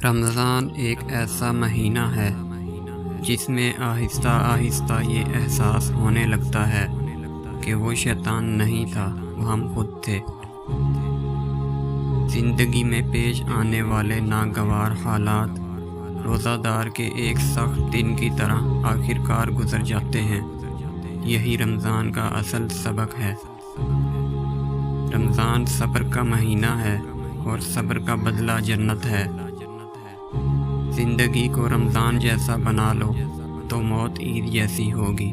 رمضان ایک ایسا مہینہ ہے جس میں آہستہ آہستہ یہ احساس ہونے لگتا ہے کہ وہ شیطان نہیں تھا، وہ ہم خود تھے۔ زندگی میں پیش آنے والے ناگوار حالات روزہ دار کے ایک سخت دن کی طرح آخر کار گزر جاتے ہیں۔ یہی رمضان کا اصل سبق ہے۔ رمضان صبر کا مہینہ ہے اور صبر کا بدلہ جنت ہے۔ زندگی کو رمضان جیسا بنا لو تو موت عید جیسی ہوگی۔